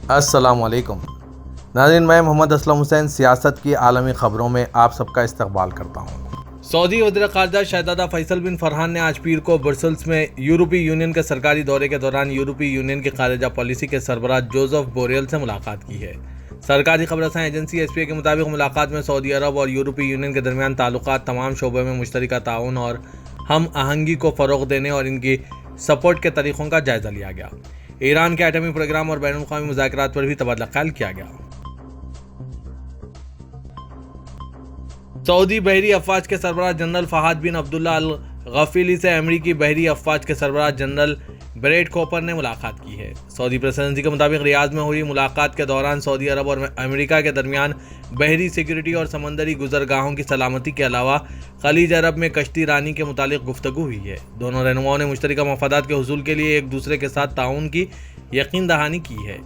अस्सलाम वालेकुम नाज़रीन, मैं मोहम्मद असलम हुसैन सियासत की आलमी ख़बरों में आप सबका इस्तकबाल करता हूँ। सऊदी वज़ीर ख़ारजा शहज़ादा फैसल बिन फरहान ने आज पीर को ब्रसल्स में यूरोपीय यूनियन के सरकारी दौरे के दौरान यूरोपीय यूनियन की खारिजा पॉलिसी के सरबराह जोसेफ बोरेल से मुलाकात की है। सरकारी खबरसां एजेंसी एसपीए के मुताबिक मुलाकात में सऊदी अरब और यूरोपीय यूनियन के दरमियान ताल्लुकात, तमाम शोबों में मुश्तरका ताउन और हम आहंगी को फ़रोग़ देने और इनकी सपोर्ट के तरीक़ों का जायज़ा लिया गया। ईरान के एटमी प्रोग्राम और बैनुल-अक़वामी मुज़ाकरात पर भी तबादला ख्याल किया गया। सऊदी बहरी अफवाज के सरबराह जनरल फहाद बिन अब्दुल्ला अल गफीली से अमरीकी बहरी अफवाज के सरबराह जनरल ब्रेड कॉपर ने मुलाकात की है। सऊदी प्रेस एजेंसी के मुताबिक रियाद में हुई मुलाकात के दौरान सऊदी अरब और अमेरिका के दरमियान बहरी सिक्योरिटी और समंदरी गुजरगाहों की सलामती के अलावा खलीज अरब में कश्ती रानी के मुतालिक गुफ्तगू हुई है। दोनों रहनुमाओं ने मुश्तरका मफादात के हुसूल के लिए एक दूसरे के साथ ताउन की यकीन दहानी की है।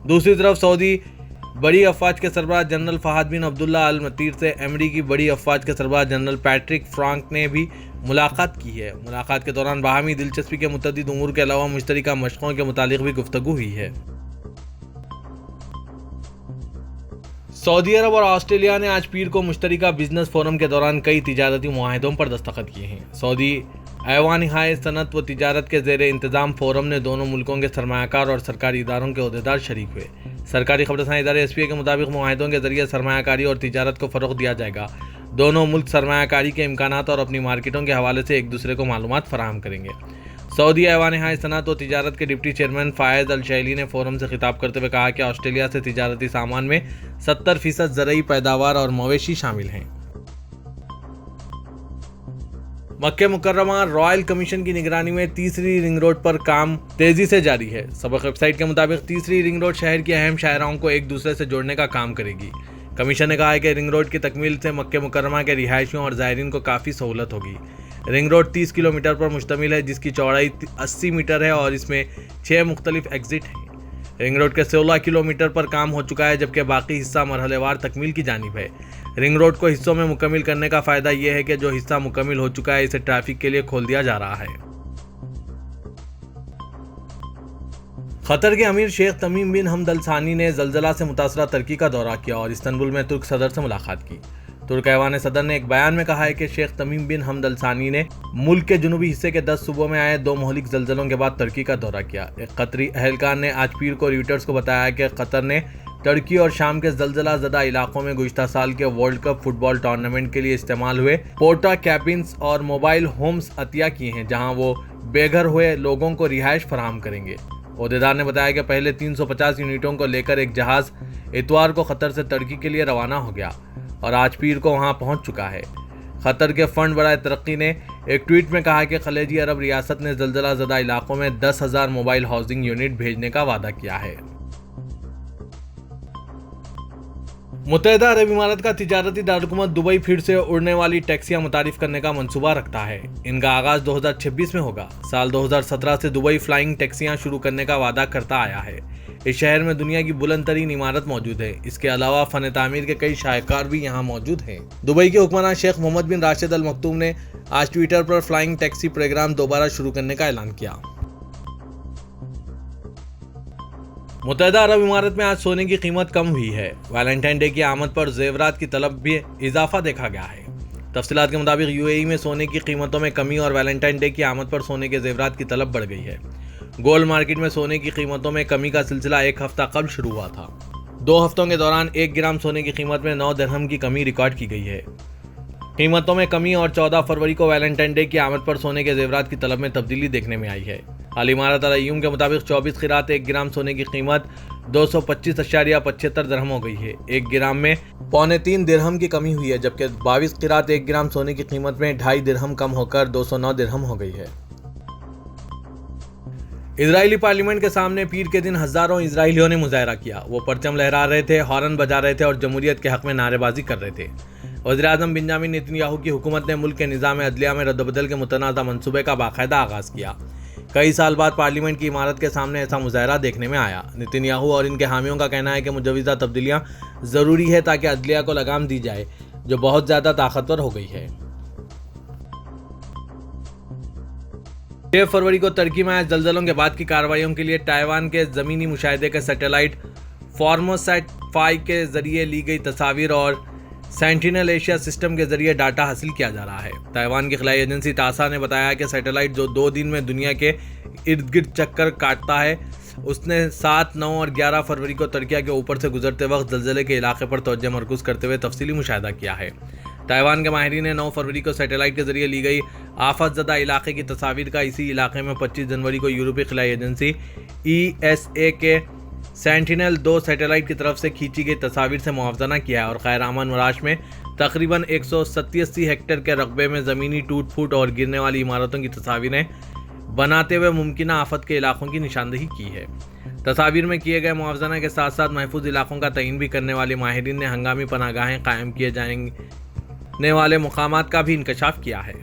दूसरी तरफ सऊदी बड़ी अफवाज के सरबराह जनरल फहाद बिन अब्दुल्ला अल मतीर से अमरीकी बड़ी अफवाज के सरबराह जनरल पैट्रिक फ्रांक ने भी मुलाकात की है। मुलाकात के दौरान बाहमी दिलचस्पी के मुतअद्दिद उमूर के अलावा मुश्तरका मशक़ों के मुतालिक भी गुफ्तगू हुई है। सऊदी अरब और ऑस्ट्रेलिया ने आज पीर को मुश्तरका बिजनेस फोरम के दौरान कई तिजारती मुआहदों पर दस्तखत किए हैं। सऊदी ऐवान-ए सनअत व तिजारत के ज़ेर इंतज़ाम फोरम में दोनों मुल्कों के सरमायाकार और सरकारी इदारों के ओहदेदार शरीक हुए। सरकारी खबरसां इदारे एसपीए के मुताबिक मुआहदों के जरिए सरमायाकारी और तिजारत को फ़रोग़ दिया जाएगा। दोनों मुल्क सरमायाकारी के इम्कानात और अपनी मार्केटों के हवाले से एक दूसरे को मालूमात फराहम करेंगे। सऊदी ऐवान सनअत व तिजारत के डिप्टी चेयरमैन फ़ायज़ अल शैली ने फोरम से खिताब करते हुए कहा कि ऑस्ट्रेलिया से तिजारती सामान में 70% ज़रई पैदावार और मवेशी शामिल हैं। मक्के मुकर्रमा रॉयल कमीशन की निगरानी में तीसरी रिंग रोड पर काम तेजी से जारी है। सबक वेबसाइट के मुताबिक तीसरी रिंग रोड शहर की अहम शाहराहों को एक दूसरे से जोड़ने का काम करेगी। कमीशन ने कहा है कि रिंग रोड की तकमील से मक्के मुकर्रमा के रिहायशियों और ज़ायरीन को काफ़ी सहूलत होगी। रिंग रोड 30 किलोमीटर पर मुश्तमिल है, जिसकी चौड़ाई 80 मीटर है और इसमें 6 मुख्तलिफ एग्जिट हैं। रिंग रोड के 16 किलोमीटर पर काम हो चुका है, जबकि बाकी हिस्सा मरहलेवार तकमील की जानिब है। रिंग रोड को हिस्सों में मुकम्मिल करने का फ़ायदा यह है कि जो हिस्सा मुकम्मिल हो चुका है इसे ट्रैफिक के लिए खोल दिया जा रहा है। कतर के अमीर शेख तमीम बिन हमद अल सानी ने ज़लज़ला से मुतासरा तुर्की का दौरा किया और इस्तांबुल में तुर्क सदर से मुलाकात की। तुर्क ऐवान सदर ने एक बयान में कहा है कि शेख तमीम बिन हमद अल सानी ने मुल्क के जुनूबी हिस्से के 10 सूबों में आए 2 मोहलिक ज़लज़लों के बाद तुर्की का दौरा किया। एक कतरी अहलकार ने आज पीर को रॉयटर्स को बताया कि कतर ने तुर्की और शाम के ज़लज़ला ज़दा इलाकों में गुज़िश्ता साल के वर्ल्ड कप फुटबॉल टूर्नामेंट के लिए इस्तेमाल हुए पोर्टा कैबिन्स और मोबाइल होम्स अतिया किए हैं, जहां वो बेघर हुए लोगों को रिहाइश फराहम करेंगे। ओहदेदार ने बताया कि पहले 350 यूनिटों को लेकर एक जहाज़ इतवार को कतर से तुर्की के लिए रवाना हो गया और आज पीर को वहां पहुंच चुका है। कतर के फंड बराए तरक्की ने एक ट्वीट में कहा कि खलीजी अरब रियासत ने ज़लज़ला ज़दा इलाकों में 10,000 मोबाइल हाउसिंग यूनिट भेजने का वादा किया है। मुत्तहिदा अरब इमारात का तिजारती दारकूमत दुबई फिर से उड़ने वाली टैक्सियां मुतारिफ करने का मंसूबा रखता है। इनका आगाज 2026 में होगा। साल 2017 से दुबई फ्लाइंग टैक्सियां शुरू करने का वादा करता आया है। इस शहर में दुनिया की बुलंद तरीन इमारत मौजूद है। इसके अलावा फन तामीर के कई शाहकार भी यहाँ मौजूद हैं। दुबई के हुक्मरान शेख मोहम्मद बिन राशिद अल मक्तूम ने आज ट्विटर पर फ्लाइंग टैक्सी प्रोग्राम दोबारा शुरू करने का ऐलान किया। मुत्तहिदा अरब इमारात में आज सोने की कीमत कम हुई है। वैलेंटाइन डे की आमद पर जेवरात की तलब भी इजाफा देखा गया है। तफसीलात के मुताबिक यूएई में सोने की कीमतों में कमी और वैलेंटाइन डे की आमद पर सोने के जेवरात की तलब बढ़ गई है। गोल्ड मार्केट में सोने की कीमतों में कमी का सिलसिला एक हफ्ता कबल शुरू हुआ था। 2 हफ्तों के दौरान 1 ग्राम सोने की कीमत में 9 दिरहम की कमी रिकॉर्ड की गई है। कीमतों में कमी और 14 फरवरी को वैलेंटाइन डे की आमद पर सोने के जेवरात की तलब में तब्दीली देखने में आई है। हाल इमारत अल-अय्यूम के मुताबिक 24 क़िरात 1 ग्राम सोने की कीमत 225.75 दिरहम हो गई है। 1 ग्राम में 3.25 दिरहम की कमी हुई है, जबकि 22 क़िरात 1 ग्राम सोने की कीमत में 2.5 दिरहम कम होकर 209 दिरहम हो गई है। इजरायली पार्लियामेंट के सामने पीर के दिन हजारों इजरायलियों ने मुजाहरा किया। वो परचम लहरा रहे थे, हॉर्न बजा रहे थे और जमहूरियत के हक में नारेबाजी कर रहे थे। वज़ीर-ए-आज़म बेंजामिन नेतन्याहू की हुकूमत ने मुल्क के निज़ाम अदलिया में रद्द-बदल के मुतनाज़ा मंसूबे का बाकायदा आगाज़ किया। कई साल बाद पार्लियामेंट की इमारत के सामने ऐसा मुजाहरा देखने में आया। नेतन्याहू और इनके हामियों का कहना है कि मुजवज़ा तब्दीलियाँ ज़रूरी है ताकि अदलिया को लगाम दी जाए, जो बहुत ज़्यादा ताकतवर हो गई है। 6 फरवरी को तुर्की में आए ज़लज़लों के बाद की कार्रवाइयों के लिए ताइवान के ज़मीनी मुशाहिदे के सैटेलाइट फॉर्मोसैट 5 के जरिए ली गई तस्वीर और सेंटिनल एशिया सिस्टम के जरिए डाटा हासिल किया जा रहा है। ताइवान की खलाई एजेंसी टासा ने बताया कि सैटेलाइट जो 2 दिन में दुनिया के इर्द गिर्द चक्कर काटता है, उसने 7, 9 और 11 फरवरी को तुर्की के ऊपर से गुजरते वक्त ज़लज़ले के इलाके पर तवज्जो मरकूज़ करते हुए तफसीली मुशाहिदा किया है। ताइवान के माहिरीन ने 9 फरवरी को सैटेलाइट के जरिए ली गई आफतज़दा इलाके की तस्वीर का इसी इलाके में 25 जनवरी को यूरोपीय खलाई एजेंसी ESA के सेंटिनल-2 सैटेलाइट की तरफ से खींची गई तस्वीर से मुआवजा किया है और खैर अमन मराश में तकरीबन 187 हेक्टेयर के रकबे में ज़मीनी टूट फूट और गिरने वाली इमारतों की तस्वीरें बनाते हुए मुमकिन आफत के इलाकों की निशानदेही की है। तस्वीर में किए गए मुआवजा के साथ साथ महफूज इलाकों का तयन भी करने वाले माहिरीन ने हंगामी पनाहगाहें कायम किए जाने वाले मुकामात का भी इंकशाफ किया है।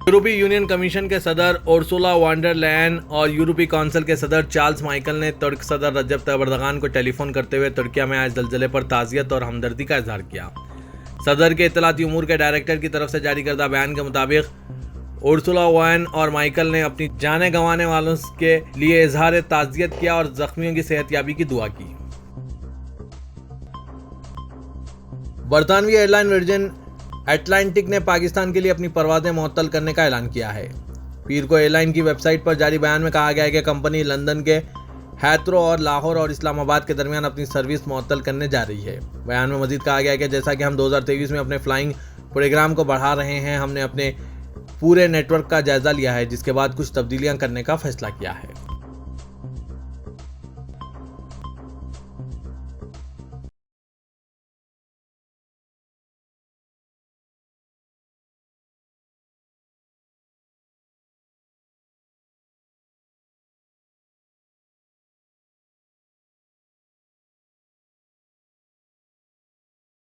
यूरोपीय यूनियन कमीशन के सदर उर्सुला वॉन डर लेयन और यूरोपीय काउंसिल के सदर चार्ल्स माइकल ने तुर्क सदर रजब तैयब एर्दोगान को टेलीफोन करते हुए तुर्की में आए ज़लज़ले पर ताज़ियत और हमदर्दी का इजहार किया। सदर के इत्तलाती उमूर के डायरेक्टर की तरफ से जारी करदा बयान के मुताबिक उर्सुला वॉन और माइकल ने अपनी जानें गंवाने वालों के लिए इजहार ताज़ियत किया और जख्मियों की सेहतयाबी की दुआ की। बरतानवी एयरलाइन वर्जिन अटलांटिक ने पाकिस्तान के लिए अपनी परवाज़ें मुअत्तल करने का ऐलान किया है। पीर को एयरलाइन की वेबसाइट पर जारी बयान में कहा गया है कि कंपनी लंदन के हैथरो और लाहौर और इस्लामाबाद के दरमियान अपनी सर्विस मुअत्तल करने जा रही है। बयान में मजीद कहा गया है कि जैसा कि हम 2023 में अपने फ्लाइंग प्रोग्राम को बढ़ा रहे हैं, हमने अपने पूरे नेटवर्क का जायज़ा लिया है, जिसके बाद कुछ तब्दीलियां करने का फैसला किया है।